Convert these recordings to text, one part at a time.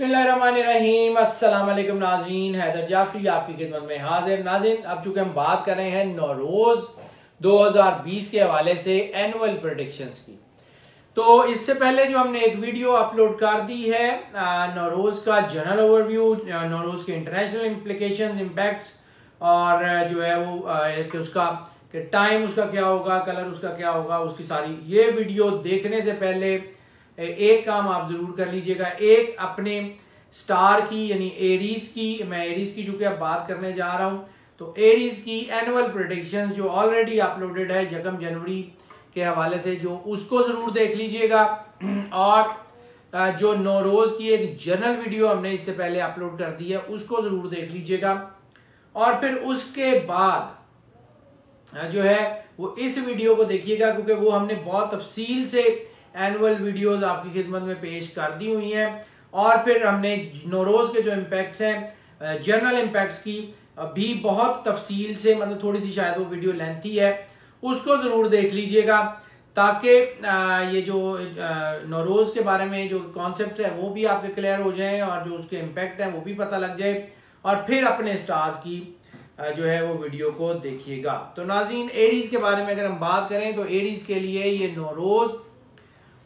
बिस्मिल्लाहिर्रहमानिर्रहीम। अस्सलाम वालेकुम नाज़रीन, हैदर जाफरी आपकी खिदमत में हाजिर। नाज़रीन, अब चूंकि हम बात कर रहे हैं नौरोज़ 2020 के हवाले से एनुअल प्रेडिक्शंस की, तो इससे पहले जो हमने एक वीडियो अपलोड कर दी है नौरोज़ का जनरल ओवरव्यू, नौरोज़ के इंटरनेशनल इम्प्लिकेशंस, इम्पैक्ट्स और जो है वो कि उसका कि टाइम उसका क्या होगा, कलर उसका क्या होगा, उसकी सारी ये वीडियो देखने से पहले एक काम आप जरूर कर लीजिएगा। एक अपने स्टार की यानी एरीज की, मैं एरीज की चूंकि अब बात करने जा रहा हूं, तो एरीज की एनुअल प्रेडिक्शंस जो ऑलरेडी अपलोडेड है 1 जनवरी के हवाले से, जो उसको जरूर देख लीजिएगा। और जो नौरोज की एक जनरल वीडियो हमने इससे पहले अपलोड कर दी है उसको जरूर देख लीजिएगा। और फिर उसके बाद जो है वो इस वीडियो को देखिएगा, क्योंकि वो हमने बहुत तफसील से एनुअल वीडियोस आपकी खिदमत में पेश कर दी हुई हैं। और फिर हमने नौरोज के जो इम्पैक्ट्स हैं, जनरल इम्पैक्ट्स की भी बहुत तफसील से, मतलब थोड़ी सी शायद वो वीडियो लेंथी है, उसको जरूर देख लीजिएगा, ताकि ये जो नौरोज के बारे में जो कॉन्सेप्ट है वो भी आपके क्लियर हो जाए और जो उसके इम्पैक्ट है वो भी पता लग जाए। और फिर अपने स्टार्स की जो है वो वीडियो को देखिएगा। तो नाज़रीन, एरीज के बारे में अगर हम बात करें तो एरीज के लिए ये नौरोज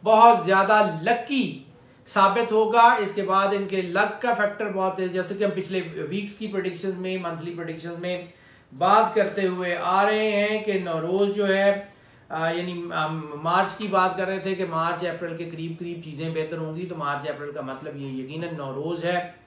बहुत ज्यादा लकी साबित होगा। इसके बाद इनके लक का फैक्टर बहुत है, जैसे कि हम पिछले वीक्स की प्रेडिक्शंस में, मंथली प्रेडिक्शंस में बात करते हुए आ रहे हैं कि नौरोज जो है यानी मार्च की बात कर रहे थे कि मार्च अप्रैल के करीब करीब चीजें बेहतर होंगी, तो मार्च अप्रैल का मतलब ये यकीनन नौरोज है।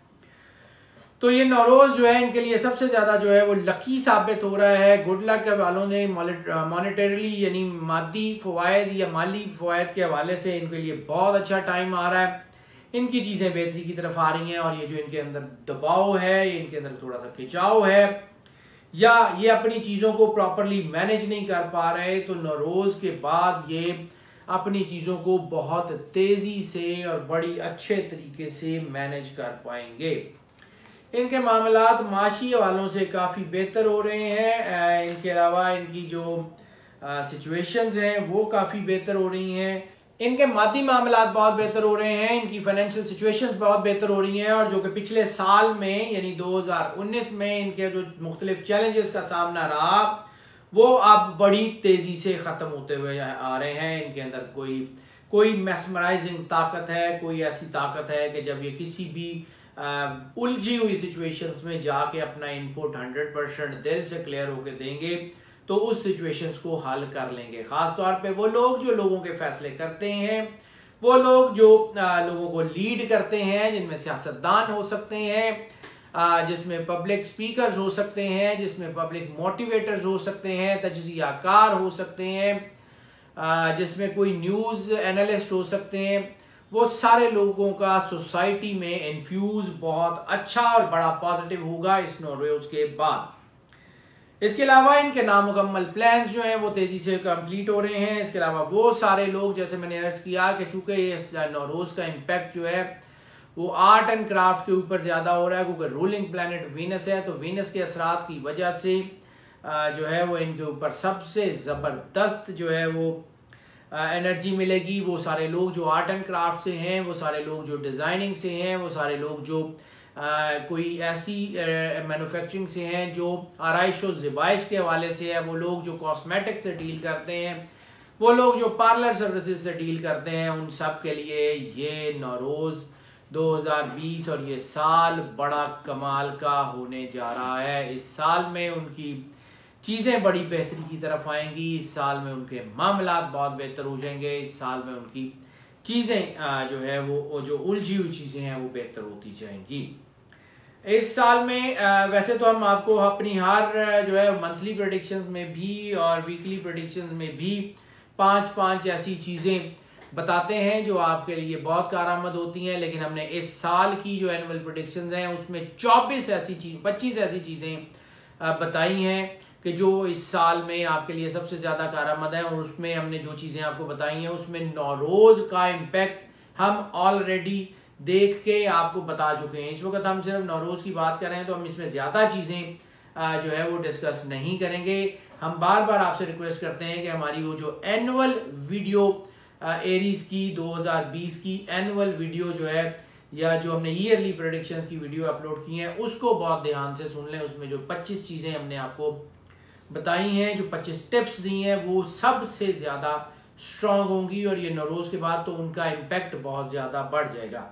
तो ये नौरोज जो है इनके लिए सबसे ज्यादा जो है वो लकी साबित हो रहा है। गुड लक के वालों ने मॉनेटरीली यानी मादी फवायद या माली फवायद के हवाले से इनके लिए बहुत अच्छा टाइम आ रहा है। इनकी चीजें बेहतरी की तरफ आ रही हैं और ये जो इनके अंदर दबाव है, इनके अंदर थोड़ा सा खिंचाव है या ये अपनी चीजों को प्रॉपरली मैनेज नहीं कर पा रहे, तो नौरोज के बाद ये अपनी चीजों को बहुत तेजी से और बड़ी अच्छे तरीके से मैनेज कर पाएंगे। इनके मामलात माशी वालों से काफ़ी बेहतर हो रहे हैं। इनके अलावा इनकी जो सिचुएशंस हैं वो काफ़ी बेहतर हो रही हैं। इनके मादी मामलात बहुत बेहतर हो रहे हैं, इनकी फाइनेंशियल सिचुएशंस बहुत बेहतर हो रही हैं। और जो कि पिछले साल में यानी 2019 में इनके जो मुख्तलिफ चैलेंजेस का सामना रहा वो अब बड़ी तेज़ी से ख़त्म होते हुए आ रहे हैं। इनके अंदर कोई मैस्मराइजिंग ताकत है, कोई ऐसी ताकत है कि जब ये किसी भी उलझी हुई सिचुएशंस में जाके अपना इनपुट 100% दिल से क्लियर होके देंगे तो उस सिचुएशंस को हल कर लेंगे। खासतौर पे वो लोग जो लोगों के फैसले करते हैं, वो लोग जो लोगों को लीड करते हैं, जिनमें सियासतदान हो सकते हैं, जिसमें पब्लिक स्पीकर्स हो सकते हैं, जिसमें पब्लिक मोटिवेटर्स हो सकते हैं, तजज़ियाकार हो सकते हैं, जिसमें कोई न्यूज़ एनालिस्ट हो सकते हैं, वो सारे लोगों का सोसाइटी में इन्फ्यूज बहुत अच्छा और बड़ा पॉजिटिव होगा इस नौरोज के बाद। इसके अलावा इनके नामुकम्मल प्लान्स जो हैं वो तेजी से कंप्लीट हो रहे हैं। इसके अलावा वो सारे लोग, जैसे मैंने अर्ज किया कि चूंकि इस नौरोज का इम्पैक्ट जो है वो आर्ट एंड क्राफ्ट के ऊपर ज्यादा हो रहा है, क्योंकि रूलिंग प्लैनेट वीनस है, तो वीनस के असरात की वजह से जो है वो इनके ऊपर सबसे जबरदस्त जो है वो एनर्जी मिलेगी। वो सारे लोग जो आर्ट एंड क्राफ्ट से हैं, वो सारे लोग जो डिज़ाइनिंग से हैं, वो सारे लोग जो कोई ऐसी मैन्युफैक्चरिंग से हैं जो आराइश और ज़िबाइश के हवाले से है, वो लोग जो कॉस्मेटिक्स से डील करते हैं, वो लोग जो पार्लर सर्विसेज से डील करते हैं, उन सब के लिए ये नौरोज़ 2020 और ये साल बड़ा कमाल का होने जा रहा है। इस साल में उनकी चीज़ें बड़ी बेहतरी की तरफ आएंगी, इस साल में उनके मामलात बहुत बेहतर हो जाएंगे, इस साल में उनकी चीज़ें जो है वो जो उलझी हुई चीज़ें हैं वो बेहतर होती जाएंगी। इस साल में वैसे तो हम आपको अपनी हर जो है मंथली प्रेडिक्शंस में भी और वीकली प्रेडिक्शंस में भी 5-5 ऐसी चीज़ें बताते हैं जो आपके लिए बहुत कारआमद होती हैं, लेकिन हमने इस साल की जो एनुअल प्रेडिक्शंस हैं उसमें 25 ऐसी चीज़ें बताई हैं कि जो इस साल में आपके लिए सबसे ज़्यादा कारआमद है। और उसमें हमने जो चीज़ें आपको बताई हैं उसमें नौरोज़ का इम्पैक्ट हम ऑलरेडी देख के आपको बता चुके हैं। इस वक्त हम सिर्फ नौरोज़ की बात कर रहे हैं, तो हम इसमें ज़्यादा चीज़ें जो है वो डिस्कस नहीं करेंगे। हम बार बार आपसे रिक्वेस्ट करते हैं कि हमारी वो जो एनुअल वीडियो एरीज की 2020 की एनुअल वीडियो जो है या जो हमने ईयरली प्रेडिक्शंस की वीडियो अपलोड की हैं उसको बहुत ध्यान से सुन लें। उसमें जो 25 चीज़ें हमने आपको बताई हैं, जो 25 टिप्स दी हैं, वो सबसे ज़्यादा स्ट्रॉन्ग होंगी और ये नौरोज़ के बाद तो उनका इम्पैक्ट बहुत ज़्यादा बढ़ जाएगा।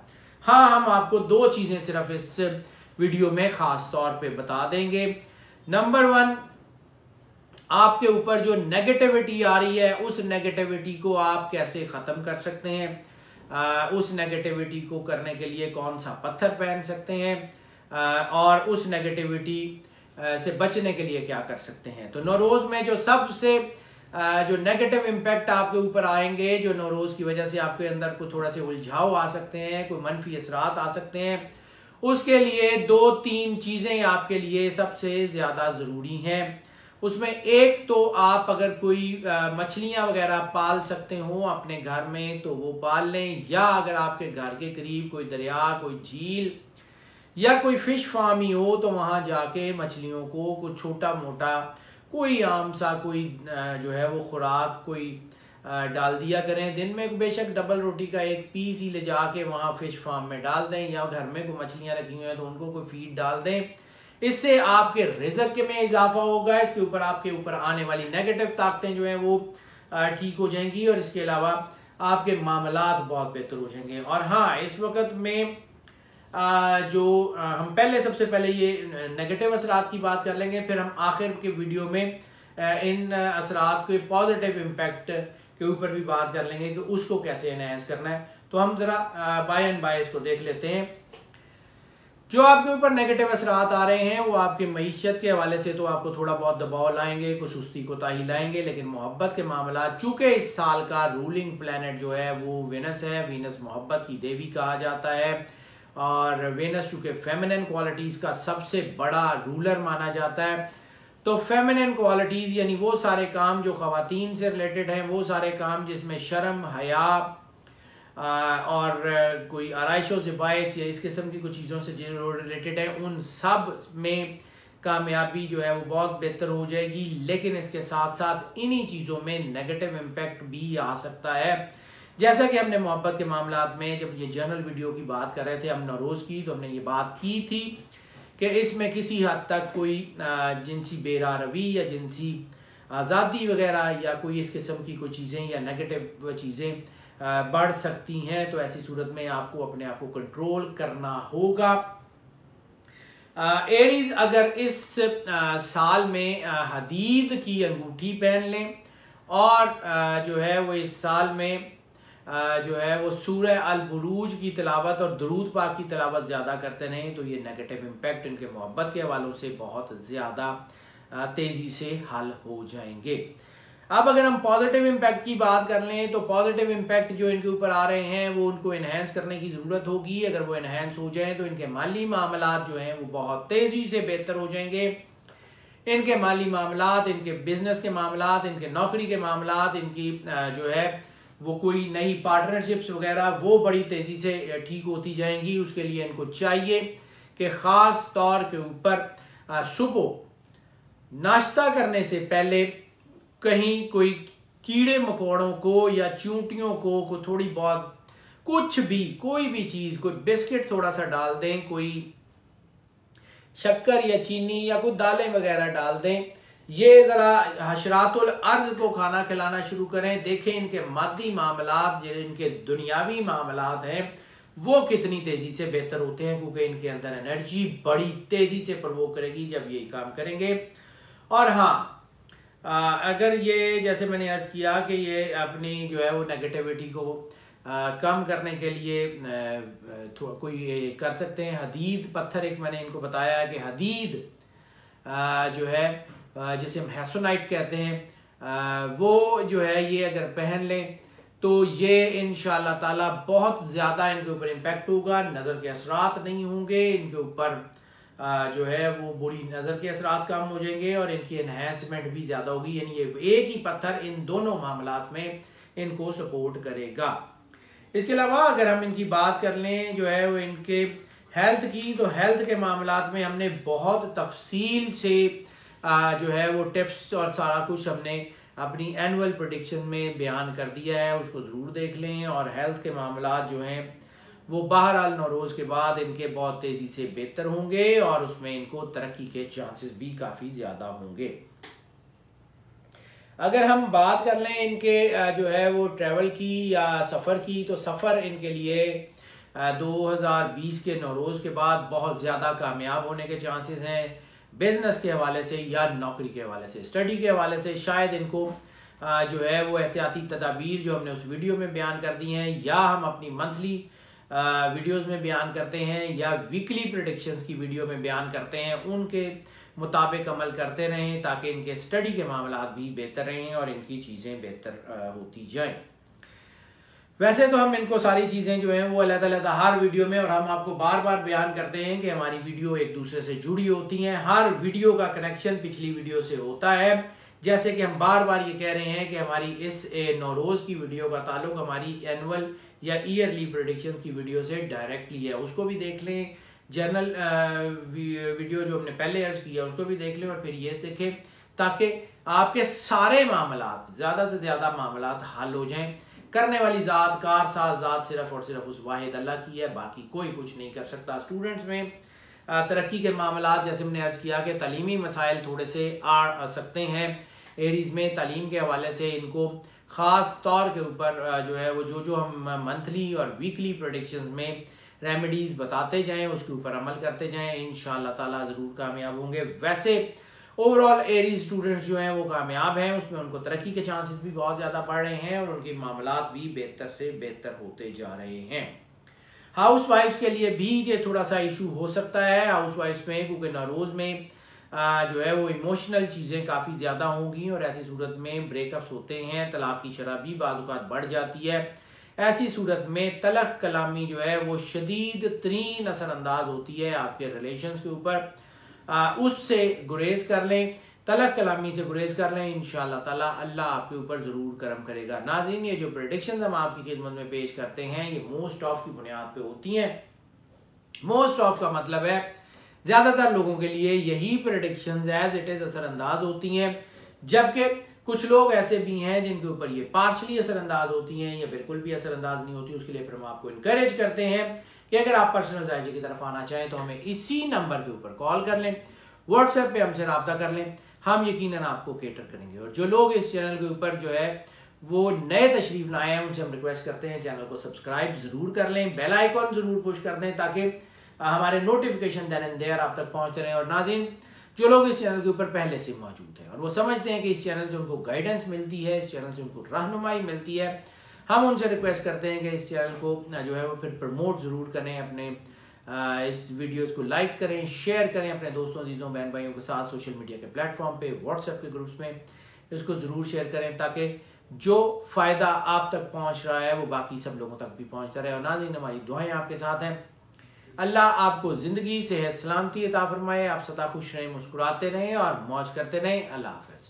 हाँ, हम आपको 2 चीज़ें सिर्फ इस वीडियो में ख़ास तौर पे बता देंगे। नंबर 1, आपके ऊपर जो नेगेटिविटी आ रही है उस नेगेटिविटी को आप कैसे ख़त्म कर सकते हैं, उस नेगेटिविटी को करने के लिए कौन सा पत्थर पहन सकते हैं, और उस नेगेटिविटी से बचने के लिए क्या कर सकते हैं। तो नौरोज़ में जो सबसे जो नेगेटिव इम्पैक्ट आपके ऊपर आएंगे, जो नौरोज़ की वजह से आपके अंदर को थोड़ा से उलझाव आ सकते हैं, कोई मनफी असरात आ सकते हैं, उसके लिए 2-3 चीज़ें आपके लिए सबसे ज़्यादा ज़रूरी हैं। उसमें एक तो आप अगर कोई मछलियाँ वगैरह पाल सकते हो अपने घर में तो वो पाल लें, या अगर आपके घर के करीब कोई दरिया, कोई झील या कोई फिश फार्म ही हो तो वहाँ जाके मछलियों को कुछ छोटा मोटा कोई आम सा कोई जो है वो खुराक कोई डाल दिया करें। दिन में बेशक डबल रोटी का एक पीस ही ले जाके वहाँ फिश फार्म में डाल दें, या घर में कोई मछलियाँ रखी हुई हैं तो उनको कोई फीड डाल दें। इससे आपके रिज़्क में इजाफा होगा, इसके ऊपर आपके ऊपर आने वाली नेगेटिव ताकतें जो हैं वो ठीक हो जाएंगी, और इसके अलावा आपके मामलात बहुत बेहतर हो जाएंगे। और हाँ, इस वक्त में जो हम पहले सबसे पहले ये नेगेटिव असरात की बात कर लेंगे, फिर हम आखिर के वीडियो में इन असरात के पॉजिटिव इम्पैक्ट के ऊपर भी बात कर लेंगे कि उसको कैसे एनहांस करना है। तो हम ज़रा बाय एंड बाय इसको देख लेते हैं। जो आपके ऊपर नेगेटिव असरात आ रहे हैं वो आपकी मईशत के हवाले से तो आपको थोड़ा बहुत दबाव लाएंगे, कुछ सुस्ती कोताही लाएंगे, लेकिन मोहब्बत के मामला, चूंकि इस साल का रूलिंग प्लैनेट जो है वो वीनस है। वीनस मोहब्बत की देवी कहा जाता है, और वीनस चूंकि फेमिनिन क्वालिटीज़ का सबसे बड़ा रूलर माना जाता है, तो फेमिनिन क्वालिटीज़ यानी वो सारे काम जो ख़वातीन से रिलेटेड हैं, वो सारे काम जिसमें शर्म, हया और कोई आराइश व ज़िबाइश या इस किस्म की कुछ चीज़ों से जो रिलेटेड है, उन सब में कामयाबी जो है वो बहुत बेहतर हो जाएगी। लेकिन इसके साथ साथ इन्हीं चीज़ों में नेगेटिव इम्पैक्ट भी आ सकता है। जैसा कि हमने मोहब्बत के मामलात में जब ये जनरल वीडियो की बात कर रहे थे हम नौरोज़ की, तो हमने ये बात की थी कि इसमें किसी हद तक कोई जिनसी बेरारवी या जिनसी आज़ादी वगैरह या कोई इस किस्म की कोई चीज़ें या नेगेटिव चीज़ें बढ़ सकती हैं। तो ऐसी सूरत में आपको अपने आप को कंट्रोल करना होगा। एरीज अगर इस साल में हदीद की अंगूठी पहन लें और जो है वो इस साल में जो है वो सूरह अल बुरूज की तिलावत और दुरूद पाक की तिलावत ज़्यादा करते रहें, तो ये नेगेटिव इम्पैक्ट इनके मोहब्बत के हवालों से बहुत ज़्यादा तेज़ी से हल हो जाएंगे। अब अगर हम पॉजिटिव इम्पैक्ट की बात कर लें तो पॉजिटिव इम्पैक्ट जो इनके ऊपर आ रहे हैं वो उनको इन्हेंस करने की ज़रूरत होगी। अगर वो इन्हेंस हो जाए तो इनके माली मामलात जो हैं वो बहुत तेज़ी से बेहतर हो जाएंगे। इनके माली मामलात, इनके बिजनेस के मामलात, इनके नौकरी के मामलात, इनकी जो है वो कोई नई पार्टनरशिप्स वगैरह वो बड़ी तेज़ी से ठीक होती जाएंगी। उसके लिए इनको चाहिए कि ख़ास तौर के ऊपर सुबह नाश्ता करने से पहले कहीं कोई कीड़े मकोड़ों को या चूंटियों को थोड़ी बहुत कुछ भी कोई भी चीज़, कोई बिस्किट थोड़ा सा डाल दें, कोई शक्कर या चीनी या कोई दालें वगैरह डाल दें। ये ज़रा हशरातुल अर्ज़ को खाना खिलाना शुरू करें। देखें इनके मादी मामलात, जो इनके दुनियावी मामलात हैं वो कितनी तेज़ी से बेहतर होते हैं, क्योंकि इनके अंदर एनर्जी बड़ी तेज़ी से प्रवोक करेगी जब ये काम करेंगे। और हाँ, अगर ये जैसे मैंने अर्ज़ किया कि ये अपनी जो है वो नेगेटिविटी को कम करने के लिए कोई कर सकते हैं। हदीद पत्थर एक मैंने इनको बताया है कि हदीद जो है जिसे हम हैसोनाइट कहते हैं, वो जो है ये अगर पहन लें तो ये इंशाअल्लाह ताला बहुत ज़्यादा इनके ऊपर इम्पैक्ट होगा। नज़र के असरात नहीं होंगे इनके ऊपर, जो है वो बुरी नज़र के असरात कम हो जाएंगे और इनकी एनहेंसमेंट भी ज़्यादा होगी। यानी ये एक ही पत्थर इन दोनों मामलात में इनको सपोर्ट करेगा। इसके अलावा अगर हम इनकी बात कर लें जो है वो इनके हेल्थ की, तो हेल्थ के मामलात में हमने बहुत तफसील से जो है वो टिप्स और सारा कुछ हमने अपनी एनुअल प्रेडिक्शन में बयान कर दिया है, उसको ज़रूर देख लें। और हेल्थ के मामलात जो हैं वो बहरहाल नौरोज के बाद इनके बहुत तेजी से बेहतर होंगे और उसमें इनको तरक्की के चांसेस भी काफी ज्यादा होंगे। अगर हम बात कर लें इनके जो है वो ट्रैवल की या सफ़र की, तो सफ़र इनके लिए 2020 के नौरोज के बाद बहुत ज़्यादा कामयाब होने के चांसेस हैं। बिजनेस के हवाले से या नौकरी के हवाले से, स्टडी के हवाले से शायद इनको जो है वो एहतियाती तदाबीर जो हमने उस वीडियो में बयान कर दी हैं, या हम अपनी मंथली वीडियोस में बयान करते हैं या वीकली प्रेडिक्शंस की वीडियो में बयान करते हैं, उनके मुताबिक अमल करते रहें ताकि इनके स्टडी के मामला भी बेहतर रहें और इनकी चीज़ें बेहतर होती जाएं। वैसे तो हम इनको सारी चीज़ें जो हैं वो अलग-अलग हर वीडियो में, और हम आपको बार बार बयान करते हैं कि हमारी वीडियो एक दूसरे से जुड़ी होती हैं, हर वीडियो का कनेक्शन पिछली वीडियो से होता है। जैसे कि हम बार बार ये कह रहे हैं कि हमारी इस नौरोज की वीडियो का ताल्लुक हमारी एनुअल या ईयरली प्रेडिक्शन की वीडियो से डायरेक्टली है, उसको भी देख लें। जर्नल वीडियो जो हमने पहले अर्ज किया उसको भी देख लें और फिर ये देखें, ताकि आपके सारे मामलात, ज़्यादा से ज़्यादा मामलात हल हो जाएं। करने वाली ज़ात, कारसाज ज़ात सिर्फ और सिर्फ उस वाहिद अल्लाह की है, बाकी कोई कुछ नहीं कर सकता। स्टूडेंट्स में तरक्की के मामलात, जैसे हमने अर्ज किया कि तालीमी मसाइल थोड़े से आ सकते हैं एरीज में। तालीम के हवाले से इनको ख़ास तौर के ऊपर जो है वो जो हम मंथली और वीकली प्रेडिक्शंस में रेमेडीज बताते जाएं, उसके ऊपर अमल करते जाएं, इंशाअल्लाह ताला ज़रूर कामयाब होंगे। वैसे ओवरऑल एरीज स्टूडेंट्स जो हैं वो कामयाब हैं, उसमें उनको तरक्की के चांसेस भी बहुत ज़्यादा बढ़ रहे हैं और उनके मामलात भी बेहतर से बेहतर होते जा रहे हैं। हाउस वाइफ के लिए भी ये थोड़ा सा इशू हो सकता है हाउस वाइफ में, क्योंकि नौरोज में जो है वो इमोशनल चीज़ें काफ़ी ज़्यादा होंगी और ऐसी सूरत में ब्रेकअप्स होते हैं, तलाक की शरह भी बाज़ औक़ात बढ़ जाती है। ऐसी सूरत में तलख कलामी जो है वो शदीद तरीन असरअंदाज होती है आपके रिलेशंस के ऊपर। उससे गुरेज कर लें, तलख कलामी से गुरेज कर लें, इंशाअल्लाह ताला अल्लाह आपके ऊपर ज़रूर करम करेगा। नाज़रीन, ये जो प्रेडिक्शंस हम आपकी खिदमत में पेश करते हैं ये मोस्ट ऑफ की बुनियाद पे होती हैं। मोस्ट ऑफ का मतलब है ज़्यादातर लोगों के लिए यही प्रेडिक्शंस एज इट इज़ असरअंदाज होती हैं, जबकि कुछ लोग ऐसे भी हैं जिनके ऊपर ये पार्शली असरअंदाज होती हैं या बिल्कुल भी असरअंदाज नहीं होती। उसके लिए फिर हम आपको इनकरेज करते हैं कि अगर आप पर्सनल जायजे की तरफ आना चाहें तो हमें इसी नंबर के ऊपर कॉल कर लें, व्हाट्सएप पे हमसे रब्ता कर लें, हम यकीनन आपको केटर करेंगे। और जो लोग इस चैनल के ऊपर जो है वो नए तशरीफ लाए हैं उनसे हम रिक्वेस्ट करते हैं चैनल को सब्सक्राइब जरूर कर लें, बेल आइकॉन जरूर पुश कर दें ताकि हमारे नोटिफिकेशन देन एंड देयर आप तक पहुंचते रहें। और नाज़रीन, जो लोग इस चैनल के ऊपर पहले से मौजूद हैं और वो समझते हैं कि इस चैनल से उनको गाइडेंस मिलती है, इस चैनल से उनको रहनुमाई मिलती है, हम उनसे रिक्वेस्ट करते हैं कि इस चैनल को जो है वो फिर प्रमोट ज़रूर करें, अपने इस वीडियोस को लाइक करें, शेयर करें अपने दोस्तों, अजीज़ों, बहन भाइयों के साथ, सोशल मीडिया के प्लेटफॉर्म पे, व्हाट्सएप के ग्रुप्स में इसको ज़रूर शेयर करें ताकि जो फ़ायदा आप तक पहुँच रहा है वो बाकी सब लोगों तक भी पहुँचता रहे। और नाज़रीन, हमारी दुआएं आपके साथ हैं। अल्लाह आपको ज़िंदगी, सेहत, सलामती अता फरमाए, आप सदा खुश रहें, मुस्कुराते रहें और मौज करते रहें। अल्लाह हाफ़िज़।